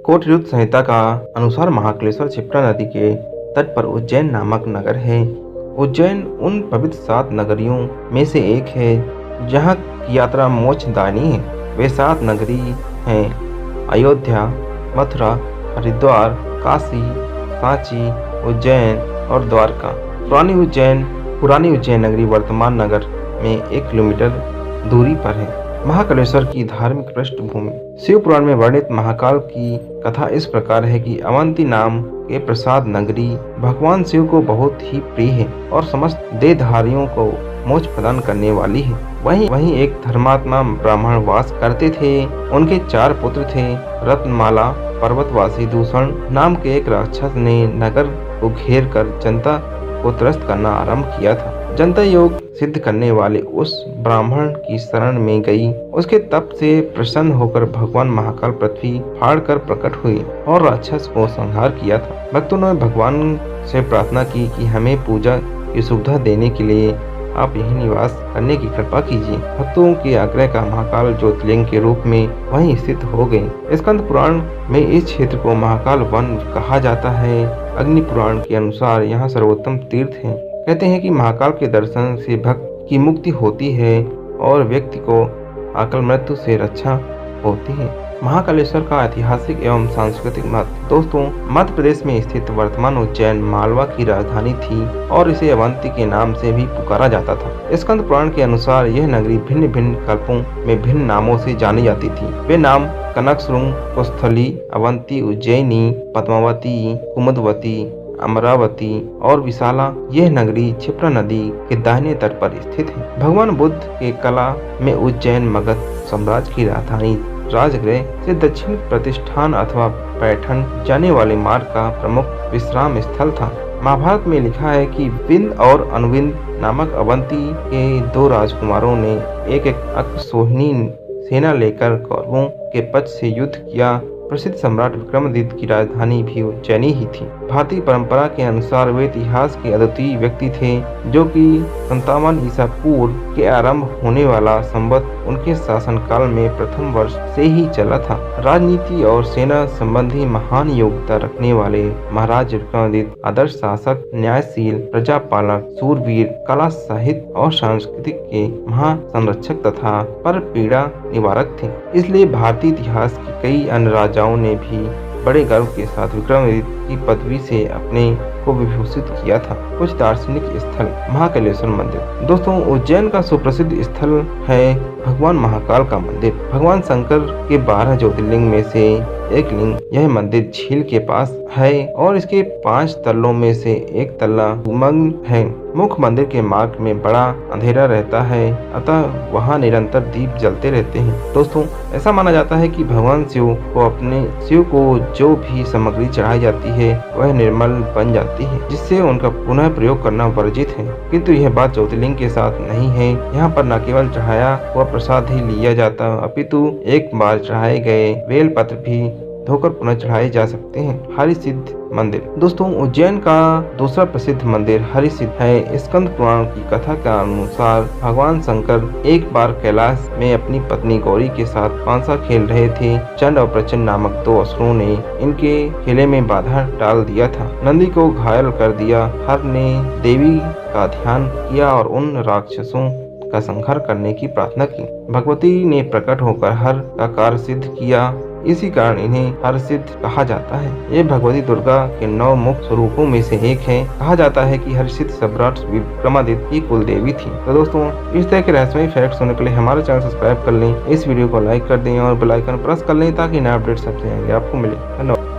कोटयुक्त संहिता का अनुसार महाकालेश्वर क्षिप्रा नदी के तट पर उज्जैन नामक नगर है। उज्जैन उन पवित्र 7 नगरियों में से एक है जहाँ की यात्रा मोक्षदायिनी है। वे 7 नगरी हैं अयोध्या, मथुरा, हरिद्वार, काशी, सांची, उज्जैन और द्वारका। पुरानी उज्जैन नगरी वर्तमान नगर में 1 किलोमीटर दूरी पर है। महाकालेश्वर की धार्मिक पृष्ठभूमि। शिव पुराण में वर्णित महाकाल की कथा इस प्रकार है कि अवंती नाम के प्रसाद नगरी भगवान शिव को बहुत ही प्रिय है और समस्त देहधारियों को मोक्ष प्रदान करने वाली है। वहीं एक धर्मात्मा ब्राह्मण वास करते थे। उनके 4 पुत्र थे। रत्नमाला पर्वतवासी दूषण नाम के एक राक्षस ने नगर को घेर कर जनता को त्रस्त करना आरंभ किया था। जनता योग सिद्ध करने वाले उस ब्राह्मण की शरण में गई। उसके तप से प्रसन्न होकर भगवान महाकाल पृथ्वी फाड़कर प्रकट हुए और राक्षस को संहार किया था। भक्तों ने भगवान से प्रार्थना की कि हमें पूजा की सुविधा देने के लिए आप यहीं निवास करने की कृपा कीजिए। भक्तों के आग्रह का महाकाल ज्योतिर्लिंग के रूप में वहीं स्थित हो गए। स्कंद पुराण में इस क्षेत्र को महाकाल वन कहा जाता है। अग्नि पुराण के अनुसार यहाँ सर्वोत्तम तीर्थ है। कहते हैं कि महाकाल के दर्शन से भक्त की मुक्ति होती है और व्यक्ति को अकाल मृत्यु से रक्षा होती है। महाकालेश्वर का ऐतिहासिक एवं सांस्कृतिक महत्व। दोस्तों, मध्य प्रदेश में स्थित वर्तमान उज्जैन मालवा की राजधानी थी और इसे अवंती के नाम से भी पुकारा जाता था। स्कंद पुराण के अनुसार यह नगरी भिन्न भिन्न कल्पों में भिन्न नामों से जानी जाती थी। वे नाम कनकसुरंग, कुस्थली, अवंती, उज्जैनी, पद्मावती, कुमुदवती, अमरावती और विशाला। यह नगरी क्षिप्रा नदी के दाहिने तट पर स्थित है। भगवान बुद्ध के कला में उज्जैन मगध साम्राज्य की राजधानी राजगृह से दक्षिण प्रतिष्ठान अथवा पैठण जाने वाले मार्ग का प्रमुख विश्राम स्थल था। महाभारत में लिखा है कि विंद और अनुविंद नामक अवंती के 2 राजकुमारों ने एक अक्षौहिणी सेना लेकर कौरवों के पक्ष से युद्ध किया। प्रसिद्ध सम्राट विक्रमादित्य की राजधानी भी उज्जैनी ही थी। भारतीय परंपरा के अनुसार वे इतिहास के अद्वितीय व्यक्ति थे जो कि 57 ईसा पूर्व के आरंभ होने वाला संवत उनके शासनकाल में प्रथम वर्ष से ही चला था। राजनीति और सेना संबंधी महान योग्यता रखने वाले महाराज विक्रमादित्य आदर्श शासक, न्यायशील, प्रजापालक, सूरवीर, कला, साहित्य और संस्कृति के महासंरक्षक तथा पर पीड़ा निवारक थे। इसलिए भारतीय इतिहास के कई अन्य राजाओं ने भी बड़े गर्व के साथ विक्रमादित्य की पदवी से अपने को विभूषित किया था। कुछ दार्शनिक स्थल। महाकालेश्वर मंदिर। दोस्तों, उज्जैन का सुप्रसिद्ध स्थल है भगवान महाकाल का मंदिर। भगवान शंकर के 12 ज्योतिर्लिंग में से एक लिंग यह मंदिर झील के पास है और इसके 5 तल्लों में से एक तल्ला मग्न है। मुख्य मंदिर के मार्ग में बड़ा अंधेरा रहता है, अतः वहाँ निरंतर दीप जलते रहते हैं। दोस्तों, ऐसा माना जाता है कि भगवान शिव को जो भी सामग्री चढ़ाई जाती है वह निर्मल बन जाती है, जिससे उनका पुनः प्रयोग करना वर्जित है। किंतु यह बात ज्योतिर्लिंग के साथ नहीं है। यहाँ पर न केवल चढ़ाया हुआ प्रसाद ही लिया जाता, अपितु एक बार चढ़ाए गए बेल पत्र भी धोकर पुनः चढ़ाए जा सकते हैं। हरिसिद्ध मंदिर। दोस्तों, उज्जैन का दूसरा प्रसिद्ध मंदिर हरिसिद्ध है। स्कंद पुराण की कथा के अनुसार भगवान शंकर एक बार कैलाश में अपनी पत्नी गौरी के साथ पांसा खेल रहे थे। चंड और प्रचंड नामक 2 असुरों ने इनके खेले में बाधा डाल दिया था। नंदी को घायल कर दिया। हर ने देवी का ध्यान किया और उन राक्षसों का संहार करने की प्रार्थना की। भगवती ने प्रकट होकर हर का कार्य सिद्ध किया। इसी कारण इन्हें हरसिद्ध कहा जाता है। ये भगवती दुर्गा के 9 मुख्य स्वरूपों में से एक है। कहा जाता है कि हरसिद्ध सम्राट विक्रमादित्य की कुल देवी थी। तो दोस्तों, इस तरह के रहस्यमयी फैक्ट सुनने के लिए हमारे चैनल सब्सक्राइब कर लें, इस वीडियो को लाइक कर दें और बेल आइकन प्रेस कर लें ताकि नया अपडेट सबसे आगे आपको मिले। धन्यवाद।